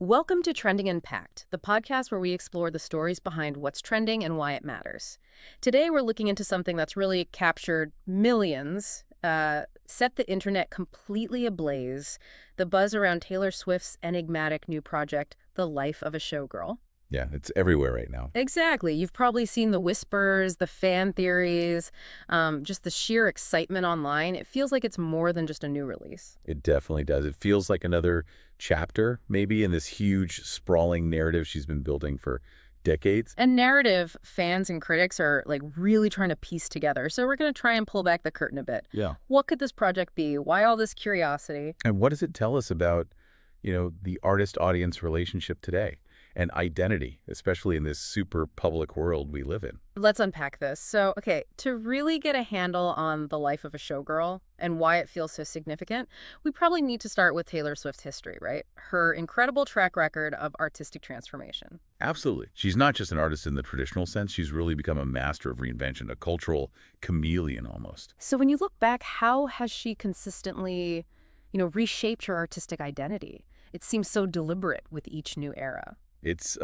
Welcome to Trending Unpacked, the podcast where we explore the stories behind what's trending and why it matters. Today, we're looking into something that's really captured millions, set the internet completely ablaze, the buzz around Taylor Swift's enigmatic new project, The Life of a Showgirl. Yeah, it's everywhere right now. Exactly. You've probably seen the whispers, the fan theories, just the sheer excitement online. It feels like it's more than just a new release. It definitely does. It feels like another chapter, maybe, in this huge, sprawling narrative she's been building for decades. And narrative fans and critics are like really trying to piece together. So we're going to try and pull back the curtain a bit. Yeah. What could this project be? Why all this curiosity? And what does it tell us about, the artist-audience relationship today and identity, especially in this super public world we live in? Let's unpack this. So, okay, to really get a handle on the life of a showgirl and why it feels so significant, we probably need to start with Taylor Swift's history, right? Her incredible track record of artistic transformation. Absolutely. She's not just an artist in the traditional sense. She's really become a master of reinvention, a cultural chameleon almost. So when you look back, how has she consistently, reshaped her artistic identity? It seems so deliberate with each new era. It's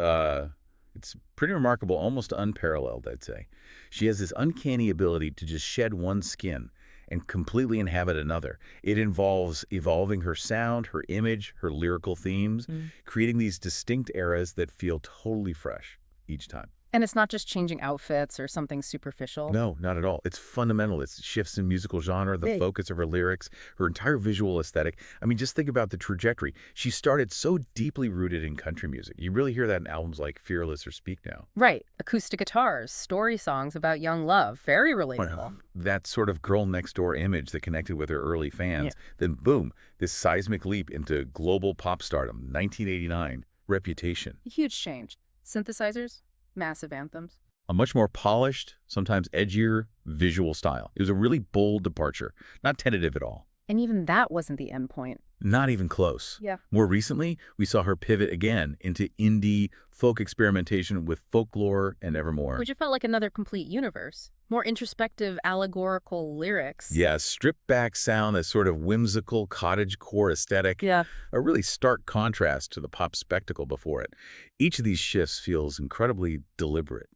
pretty remarkable, almost unparalleled, I'd say. She has this uncanny ability to just shed one skin and completely inhabit another. It involves evolving her sound, her image, her lyrical themes, creating these distinct eras that feel totally fresh each time. And it's not just changing outfits or something superficial. No, not at all. It's fundamental. It's shifts in musical genre, the focus of her lyrics, her entire visual aesthetic. I mean, just think about the trajectory. She started so deeply rooted in country music. You really hear that in albums like Fearless or Speak Now. Right. Acoustic guitars, story songs about young love. Very relatable. Well, that sort of girl next door image that connected with her early fans. Then boom, this seismic leap into global pop stardom, 1989, Reputation. Huge change. Synthesizers? Massive anthems. A much more polished, sometimes edgier visual style. It was a really bold departure, not tentative at all. And even that wasn't the end point. Not even close. Yeah. More recently, we saw her pivot again into indie folk experimentation with folklore and evermore. Which felt like another complete universe. More introspective, allegorical lyrics. Yeah, stripped back sound, that sort of whimsical cottagecore aesthetic. Yeah. A really stark contrast to the pop spectacle before it. Each of these shifts feels incredibly deliberate,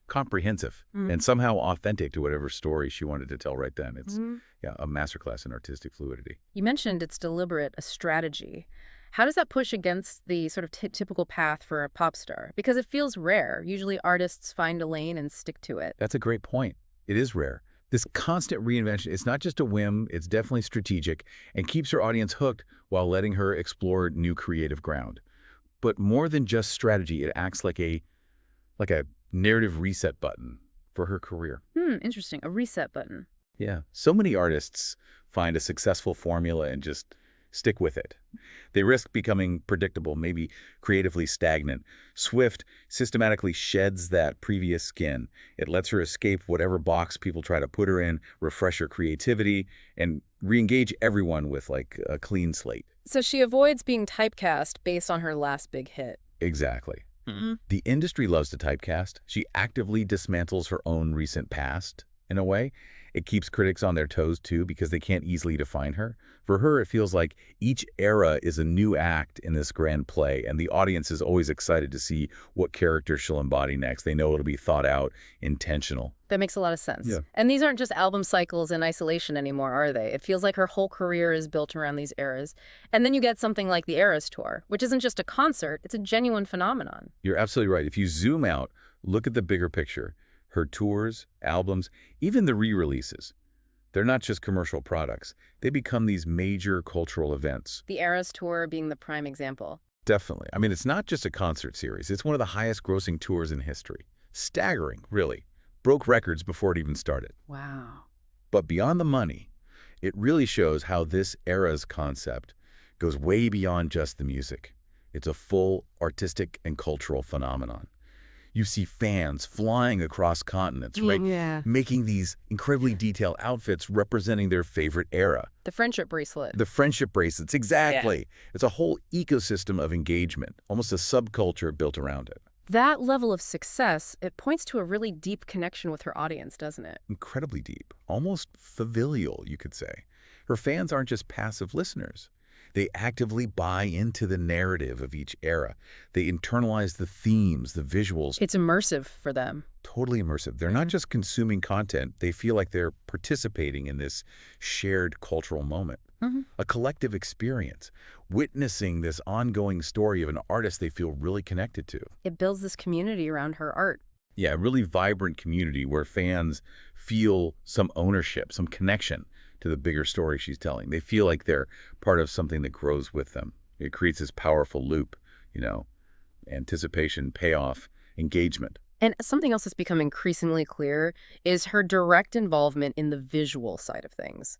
comprehensive, and somehow authentic to whatever story she wanted to tell right then. It's a masterclass in artistic fluidity. You mentioned it's deliberate, a strategy. How does that push against the sort of typical path for a pop star? Because it feels rare. Usually artists find a lane and stick to it. That's a great point. It is rare. This constant reinvention, it's not just a whim, it's definitely strategic and keeps her audience hooked while letting her explore new creative ground. But more than just strategy, it acts like a narrative reset button for her career. Interesting. A reset button. Yeah. So many artists find a successful formula and just stick with it. They risk becoming predictable, maybe creatively stagnant. Swift systematically sheds that previous skin. It lets her escape whatever box people try to put her in, refresh her creativity, and re-engage everyone with like a clean slate. So she avoids being typecast based on her last big hit. Exactly. The industry loves to typecast. She actively dismantles her own recent past, in a way. It keeps critics on their toes, too, because they can't easily define her. For her, it feels like each era is a new act in this grand play, and the audience is always excited to see what character she'll embody next. They know it'll be thought out, intentional. That makes a lot of sense. Yeah. And these aren't just album cycles in isolation anymore, are they? It feels like her whole career is built around these eras. And then you get something like the Eras Tour, which isn't just a concert, it's a genuine phenomenon. You're absolutely right. If you zoom out, look at the bigger picture. Her tours, albums, even the re-releases. They're not just commercial products. They become these major cultural events. The Eras Tour being the prime example. Definitely. I mean, it's not just a concert series. It's one of the highest grossing tours in history. Staggering, really. Broke records before it even started. Wow. But beyond the money, it really shows how this era's concept goes way beyond just the music. It's a full artistic and cultural phenomenon. You see fans flying across continents, right? Yeah. Making these incredibly detailed outfits representing their favorite era. The friendship bracelet. The friendship bracelets, exactly. Yeah. It's a whole ecosystem of engagement, almost a subculture built around it. That level of success, it points to a really deep connection with her audience, doesn't it? Incredibly deep, almost familial, you could say. Her fans aren't just passive listeners. They actively buy into the narrative of each era. They internalize the themes, the visuals. It's immersive for them. Totally immersive. They're not just consuming content. They feel like they're participating in this shared cultural moment, a collective experience, witnessing this ongoing story of an artist they feel really connected to. It builds this community around her art. Yeah, a really vibrant community where fans feel some ownership, some connection to the bigger story she's telling. They feel like they're part of something that grows with them. It creates this powerful loop, anticipation, payoff, engagement. And something else that's become increasingly clear is her direct involvement in the visual side of things.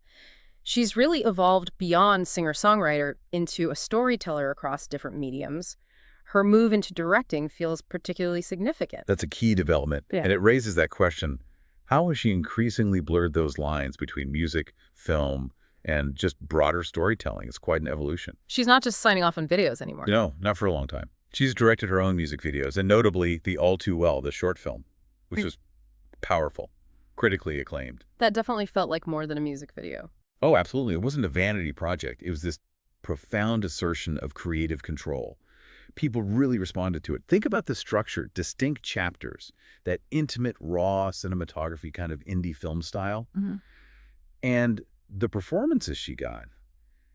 She's really evolved beyond singer-songwriter into a storyteller across different mediums. Her move into directing feels particularly significant. That's a key development, and it raises that question, how has she increasingly blurred those lines between music, film, and just broader storytelling? It's quite an evolution. She's not just signing off on videos anymore. No, not for a long time. She's directed her own music videos, and notably the All Too Well, the short film, which was powerful, critically acclaimed. That definitely felt like more than a music video. Oh, absolutely. It wasn't a vanity project. It was this profound assertion of creative control. People really responded to it. Think about the structure, distinct chapters, that intimate, raw cinematography kind of indie film style. And the performances she got.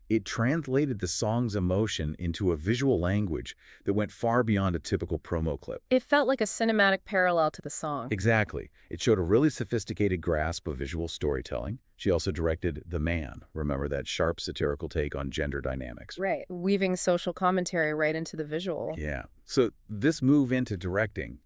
It translated the song's emotion into a visual language that went far beyond a typical promo clip. It felt like a cinematic parallel to the song. Exactly. It showed a really sophisticated grasp of visual storytelling. She also directed The Man. Remember that sharp satirical take on gender dynamics. Right. Weaving social commentary right into the visual. Yeah. So this move into directing,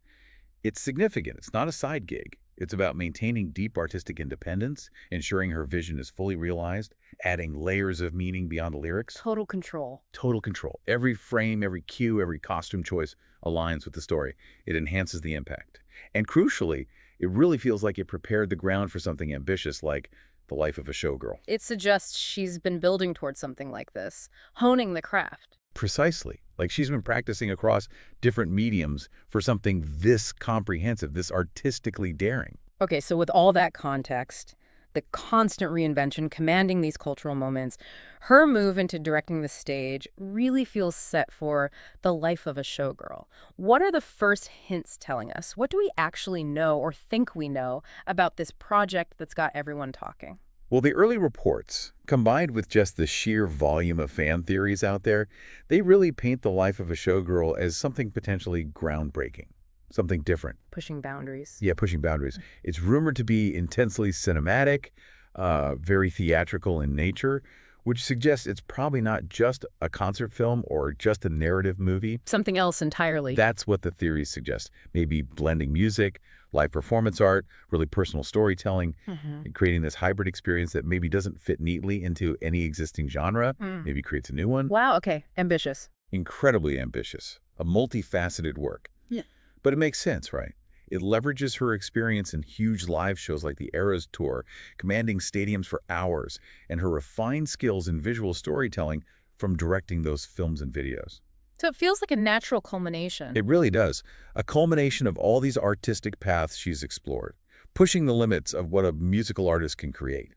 it's significant. It's not a side gig. It's about maintaining deep artistic independence, ensuring her vision is fully realized, adding layers of meaning beyond the lyrics. Total control. Total control. Every frame, every cue, every costume choice aligns with the story. It enhances the impact. And crucially, it really feels like it prepared the ground for something ambitious like The Life of a Showgirl. It suggests she's been building towards something like this, honing the craft. Precisely. Like she's been practicing across different mediums for something this comprehensive, this artistically daring. Okay, so with all that context, the constant reinvention, commanding these cultural moments, her move into directing the stage really feels set for The Life of a Showgirl. What are the first hints telling us? What do we actually know or think we know about this project that's got everyone talking? Well, the early reports, combined with just the sheer volume of fan theories out there, they really paint The Life of a Showgirl as something potentially groundbreaking, something different. Pushing boundaries. Yeah, pushing boundaries. It's rumored to be intensely cinematic, very theatrical in nature, which suggests it's probably not just a concert film or just a narrative movie. Something else entirely. That's what the theories suggest. Maybe blending music, live performance art, really personal storytelling, and creating this hybrid experience that maybe doesn't fit neatly into any existing genre, maybe creates a new one. Wow, okay. Ambitious. Incredibly ambitious. A multifaceted work. Yeah. But it makes sense, right? It leverages her experience in huge live shows like the Eras Tour, commanding stadiums for hours, and her refined skills in visual storytelling from directing those films and videos. So it feels like a natural culmination. It really does. A culmination of all these artistic paths she's explored, pushing the limits of what a musical artist can create.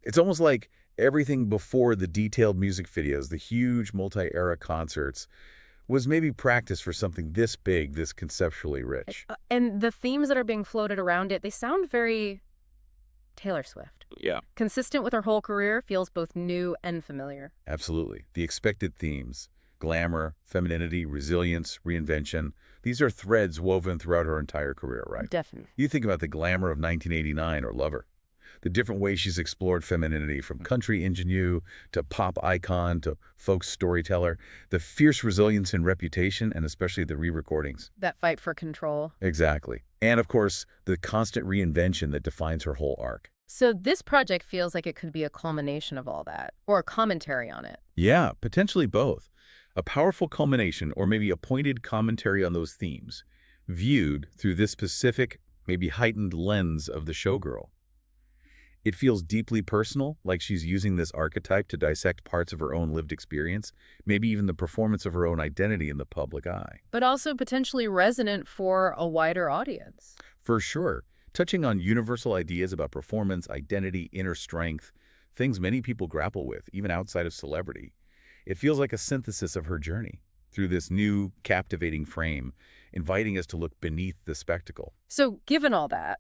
It's almost like everything before the detailed music videos, the huge multi-era concerts, was maybe practice for something this big, this conceptually rich. And the themes that are being floated around it, they sound very Taylor Swift. Yeah. Consistent with her whole career, feels both new and familiar. Absolutely. The expected themes, glamour, femininity, resilience, reinvention, these are threads woven throughout her entire career, right? Definitely. You think about the glamour of 1989 or Lover. The different ways she's explored femininity, from country ingenue to pop icon to folk storyteller, the fierce resilience and reputation, and especially the re-recordings. That fight for control. Exactly. And of course, the constant reinvention that defines her whole arc. So this project feels like it could be a culmination of all that, or a commentary on it. Yeah, potentially both. A powerful culmination, or maybe a pointed commentary on those themes, viewed through this specific, maybe heightened lens of the showgirl. It feels deeply personal, like she's using this archetype to dissect parts of her own lived experience, maybe even the performance of her own identity in the public eye. But also potentially resonant for a wider audience. For sure, touching on universal ideas about performance, identity, inner strength, things many people grapple with, even outside of celebrity. It feels like a synthesis of her journey through this new, captivating frame, inviting us to look beneath the spectacle. So given all that,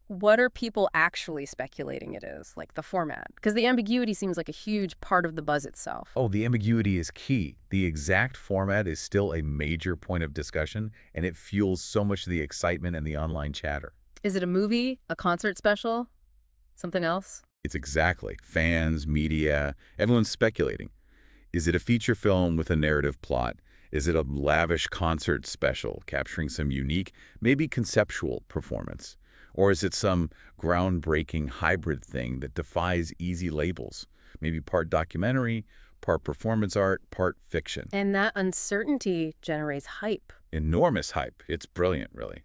what are people actually speculating it is, like the format? Because the ambiguity seems like a huge part of the buzz itself. Oh, the ambiguity is key. The exact format is still a major point of discussion, and it fuels so much of the excitement and the online chatter. Is it a movie, a concert special, something else? It's exactly. Fans, media, everyone's speculating. Is it a feature film with a narrative plot? Is it a lavish concert special capturing some unique, maybe conceptual performance? Or is it some groundbreaking hybrid thing that defies easy labels? Maybe part documentary, part performance art, part fiction. And that uncertainty generates hype. Enormous hype. It's brilliant, really.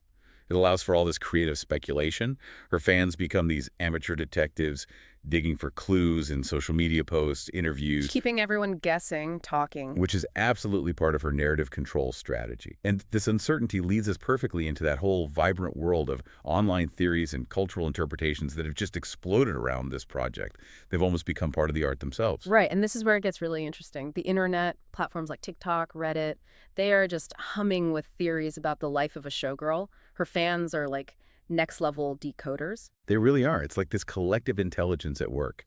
It allows for all this creative speculation. Her fans become these amateur detectives digging for clues in social media posts, interviews. Keeping everyone guessing, talking. Which is absolutely part of her narrative control strategy. And this uncertainty leads us perfectly into that whole vibrant world of online theories and cultural interpretations that have just exploded around this project. They've almost become part of the art themselves. Right, and this is where it gets really interesting. The internet, platforms like TikTok, Reddit, they are just humming with theories about the life of a showgirl. Her fans are like next-level decoders. They really are. It's like this collective intelligence at work.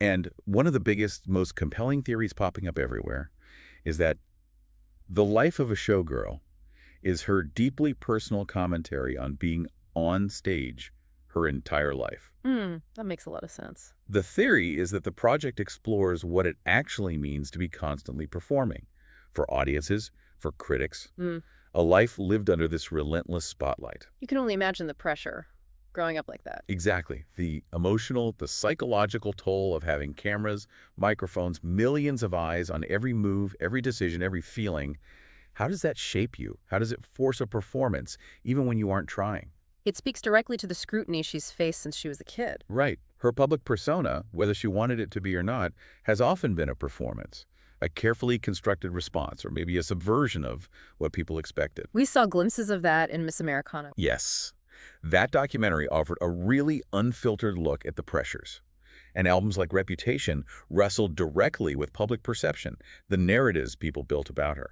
And one of the biggest, most compelling theories popping up everywhere is that the life of a showgirl is her deeply personal commentary on being on stage her entire life. That makes a lot of sense. The theory is that the project explores what it actually means to be constantly performing for audiences, for critics, a life lived under this relentless spotlight. You can only imagine the pressure growing up like that. Exactly. The emotional, the psychological toll of having cameras, microphones, millions of eyes on every move, every decision, every feeling. How does that shape you? How does it force a performance, even when you aren't trying? It speaks directly to the scrutiny she's faced since she was a kid. Right. Her public persona, whether she wanted it to be or not, has often been a performance. A carefully constructed response, or maybe a subversion of what people expected. We saw glimpses of that in Miss Americana. Yes. That documentary offered a really unfiltered look at the pressures. And albums like Reputation wrestled directly with public perception, the narratives people built about her.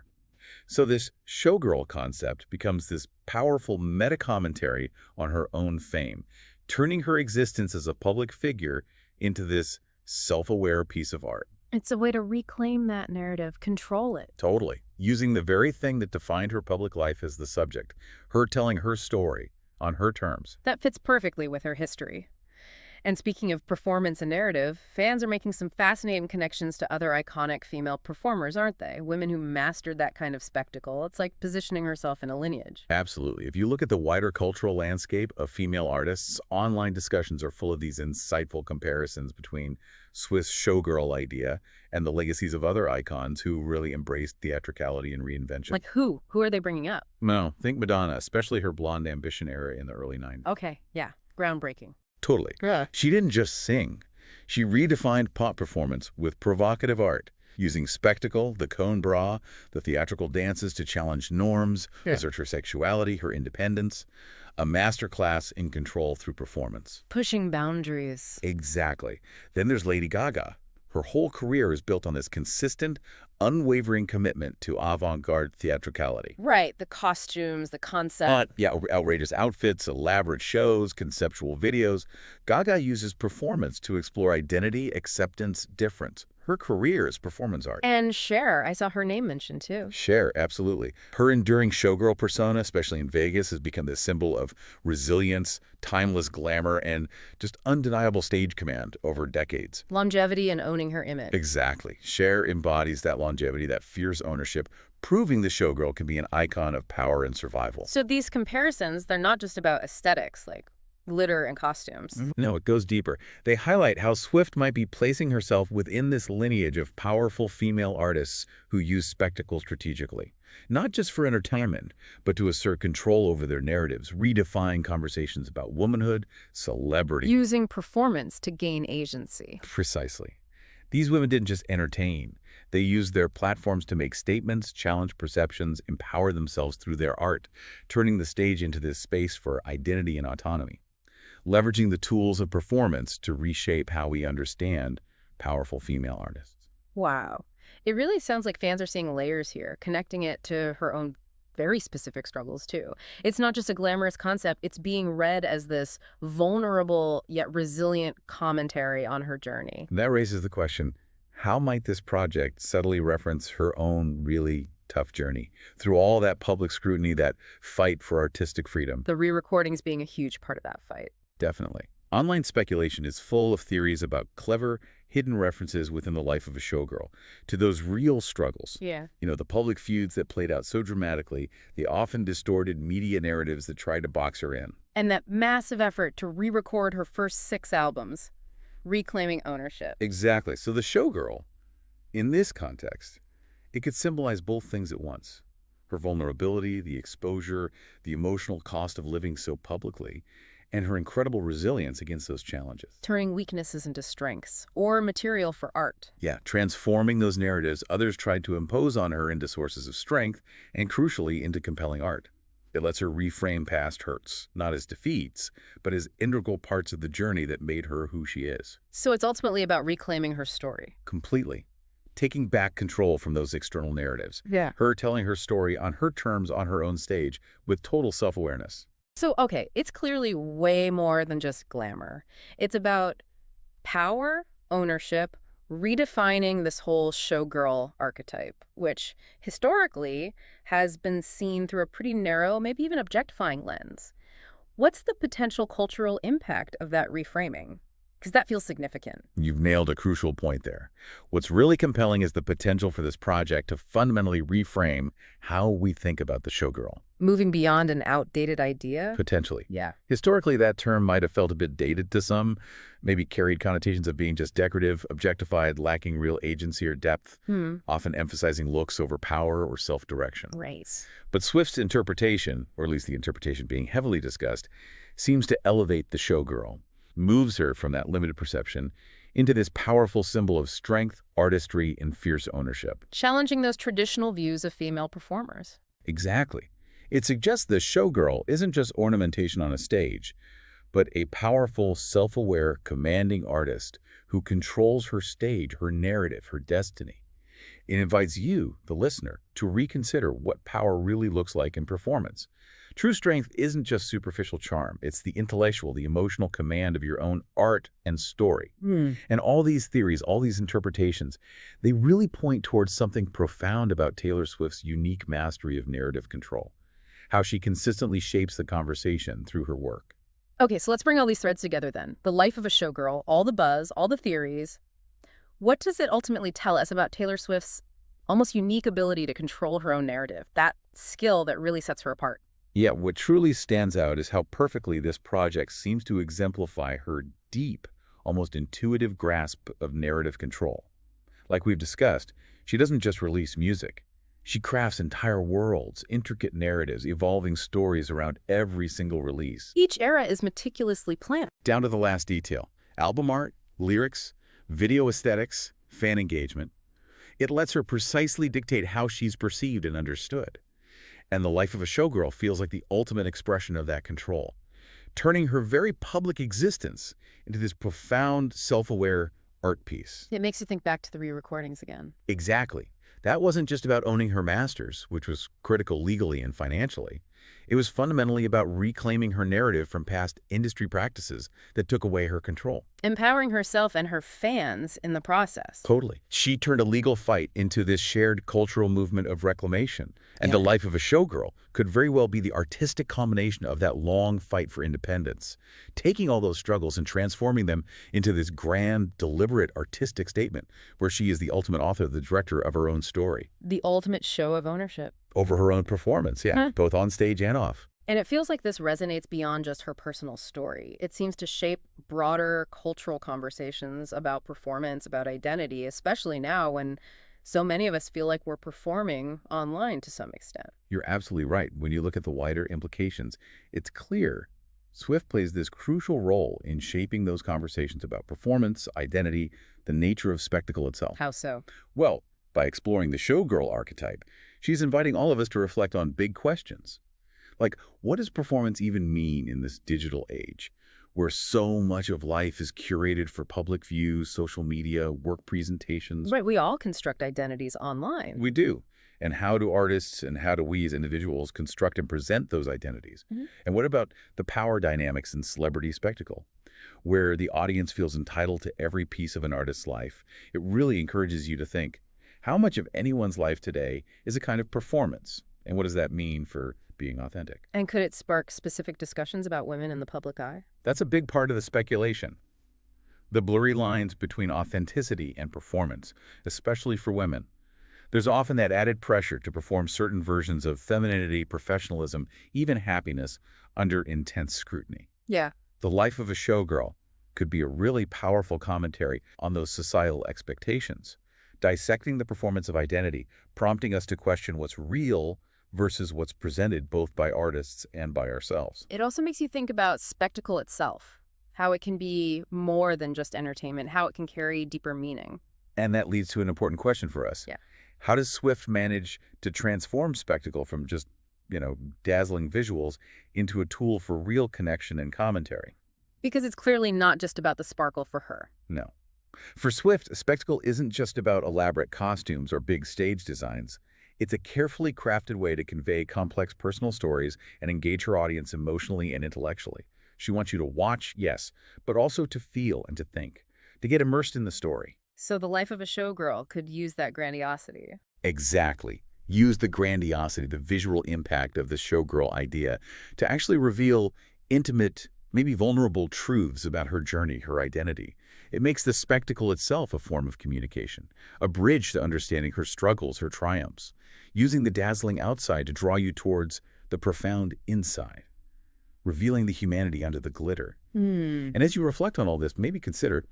So this showgirl concept becomes this powerful meta-commentary on her own fame, turning her existence as a public figure into this self-aware piece of art. It's a way to reclaim that narrative, control it. Totally. Using the very thing that defined her public life as the subject, her telling her story on her terms. That fits perfectly with her history. And speaking of performance and narrative, fans are making some fascinating connections to other iconic female performers, aren't they? Women who mastered that kind of spectacle. It's like positioning herself in a lineage. Absolutely. If you look at the wider cultural landscape of female artists, online discussions are full of these insightful comparisons between Swiss showgirl idea and the legacies of other icons who really embraced theatricality and reinvention. Like who? Who are they bringing up? No, think Madonna, especially her blonde ambition era in the early 90s. Okay, yeah. Groundbreaking. Totally. Yeah. She didn't just sing. She redefined pop performance with provocative art, using spectacle, the cone bra, the theatrical dances to challenge norms, assert her sexuality, her independence, a masterclass in control through performance. Pushing boundaries. Exactly. Then there's Lady Gaga. Her whole career is built on this consistent, unwavering commitment to avant-garde theatricality. Right, the costumes, the concept. Yeah, outrageous outfits, elaborate shows, conceptual videos. Gaga uses performance to explore identity, acceptance, difference. Her career is performance art. And Cher, I saw her name mentioned too. Cher, absolutely. Her enduring showgirl persona, especially in Vegas, has become this symbol of resilience, timeless glamour, and just undeniable stage command over decades. Longevity and owning her image. Exactly. Cher embodies that longevity, that fierce ownership, proving the showgirl can be an icon of power and survival. So these comparisons, they're not just about aesthetics, like glitter and costumes. No, it goes deeper. They highlight how Swift might be placing herself within this lineage of powerful female artists who use spectacle strategically, not just for entertainment, but to assert control over their narratives, redefine conversations about womanhood, celebrity. Using performance to gain agency. Precisely. These women didn't just entertain. They used their platforms to make statements, challenge perceptions, empower themselves through their art, turning the stage into this space for identity and autonomy, leveraging the tools of performance to reshape how we understand powerful female artists. Wow. It really sounds like fans are seeing layers here, connecting it to her own very specific struggles, too. It's not just a glamorous concept, it's being read as this vulnerable yet resilient commentary on her journey. That raises the question, how might this project subtly reference her own really tough journey through all that public scrutiny, that fight for artistic freedom? The re-recordings being a huge part of that fight. Definitely. Online speculation is full of theories about clever, hidden references within the life of a showgirl to those real struggles. Yeah. The public feuds that played out so dramatically, the often distorted media narratives that tried to box her in. And that massive effort to re-record her first 6 albums, reclaiming ownership. Exactly. So the showgirl, in this context, it could symbolize both things at once. Her vulnerability, the exposure, the emotional cost of living so publicly, and her incredible resilience against those challenges. Turning weaknesses into strengths, or material for art. Yeah, transforming those narratives others tried to impose on her into sources of strength and, crucially, into compelling art. It lets her reframe past hurts, not as defeats, but as integral parts of the journey that made her who she is. So it's ultimately about reclaiming her story. Completely. Taking back control from those external narratives. Yeah. Her telling her story on her terms on her own stage with total self-awareness. So, okay, it's clearly way more than just glamour. It's about power, ownership, redefining this whole showgirl archetype, which historically has been seen through a pretty narrow, maybe even objectifying lens. What's the potential cultural impact of that reframing? Because that feels significant. You've nailed a crucial point there. What's really compelling is the potential for this project to fundamentally reframe how we think about the showgirl. Moving beyond an outdated idea? Potentially. Yeah. Historically, that term might have felt a bit dated to some, maybe carried connotations of being just decorative, objectified, lacking real agency or depth, often emphasizing looks over power or self-direction. Right. But Swift's interpretation, or at least the interpretation being heavily discussed, seems to elevate the showgirl, moves her from that limited perception into this powerful symbol of strength, artistry, and fierce ownership. Challenging those traditional views of female performers. Exactly. It suggests the showgirl isn't just ornamentation on a stage, but a powerful, self-aware, commanding artist who controls her stage, her narrative, her destiny. It invites you, the listener, to reconsider what power really looks like in performance. True strength isn't just superficial charm. It's the intellectual, the emotional command of your own art and story. And all these theories, all these interpretations, they really point towards something profound about Taylor Swift's unique mastery of narrative control, how she consistently shapes the conversation through her work. Okay, so let's bring all these threads together then. The life of a showgirl, all the buzz, all the theories. What does it ultimately tell us about Taylor Swift's almost unique ability to control her own narrative, that skill that really sets her apart? Yeah, what truly stands out is how perfectly this project seems to exemplify her deep, almost intuitive grasp of narrative control. Like we've discussed, she doesn't just release music. She crafts entire worlds, intricate narratives, evolving stories around every single release. Each era is meticulously planned. Down to the last detail. Album art, lyrics, video aesthetics, fan engagement. It lets her precisely dictate how she's perceived and understood. And the life of a showgirl feels like the ultimate expression of that control, turning her very public existence into this profound, self-aware art piece. It makes you think back to the re-recordings again. Exactly. That wasn't just about owning her masters, which was critical legally and financially. It was fundamentally about reclaiming her narrative from past industry practices that took away her control. Empowering herself and her fans in the process. Totally. She turned a legal fight into this shared cultural movement of reclamation. And the life of a showgirl could very well be the artistic culmination of that long fight for independence, taking all those struggles and transforming them into this grand, deliberate artistic statement where she is the ultimate author, the director of her own story. The ultimate show of ownership. Over her own performance, both on stage and off. And it feels like this resonates beyond just her personal story. It seems to shape broader cultural conversations about performance, about identity, especially now when so many of us feel like we're performing online to some extent. You're absolutely right. When you look at the wider implications, it's clear Swift plays this crucial role in shaping those conversations about performance, identity, the nature of spectacle itself. How so? Well, by exploring the showgirl archetype, she's inviting all of us to reflect on big questions. Like, what does performance even mean in this digital age? where so much of life is curated for public views, social media, work presentations. Right, we all construct identities online. We do. And how do artists and how do we as individuals construct and present those identities? And what about the power dynamics in celebrity spectacle, where the audience feels entitled to every piece of an artist's life? It really encourages you to think, how much of anyone's life today is a kind of performance? And what does that mean for being authentic? And could it spark specific discussions about women in the public eye? That's a big part of the speculation. The blurry lines between authenticity and performance, especially for women. There's often that added pressure to perform certain versions of femininity, professionalism, even happiness under intense scrutiny. Yeah. The life of a showgirl could be a really powerful commentary on those societal expectations, dissecting the performance of identity, prompting us to question what's real versus what's presented both by artists and by ourselves. It also makes you think about spectacle itself, how it can be more than just entertainment, how it can carry deeper meaning. And that leads to an important question for us. Yeah. How does Swift manage to transform spectacle from just, dazzling visuals into a tool for real connection and commentary? Because it's clearly not just about the sparkle for her. No. For Swift, a spectacle isn't just about elaborate costumes or big stage designs. It's a carefully crafted way to convey complex personal stories and engage her audience emotionally and intellectually. She wants you to watch, yes, but also to feel and to think, to get immersed in the story. So the life of a showgirl could use that grandiosity. Exactly. Use the grandiosity, the visual impact of the showgirl idea to actually reveal intimate, maybe vulnerable truths about her journey, her identity. It makes the spectacle itself a form of communication, a bridge to understanding her struggles, her triumphs, using the dazzling outside to draw you towards the profound inside, revealing the humanity under the glitter. And as you reflect on all this, maybe consider,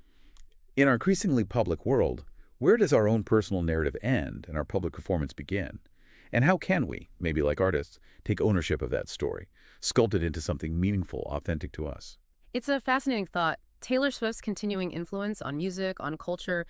in our increasingly public world, where does our own personal narrative end and our public performance begin? And how can we, maybe like artists, take ownership of that story, sculpt it into something meaningful, authentic to us? It's a fascinating thought. Taylor Swift's continuing influence on music, on culture,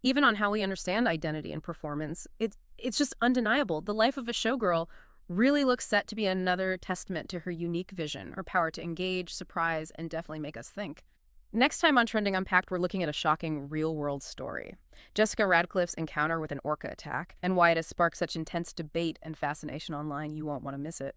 even on how we understand identity and performance, it's just undeniable. The life of a showgirl really looks set to be another testament to her unique vision, her power to engage, surprise, and definitely make us think. Next time on Trending Unpacked, we're looking at a shocking real-world story. Jessica Radcliffe's encounter with an orca attack, and why it has sparked such intense debate and fascination online. You won't want to miss it.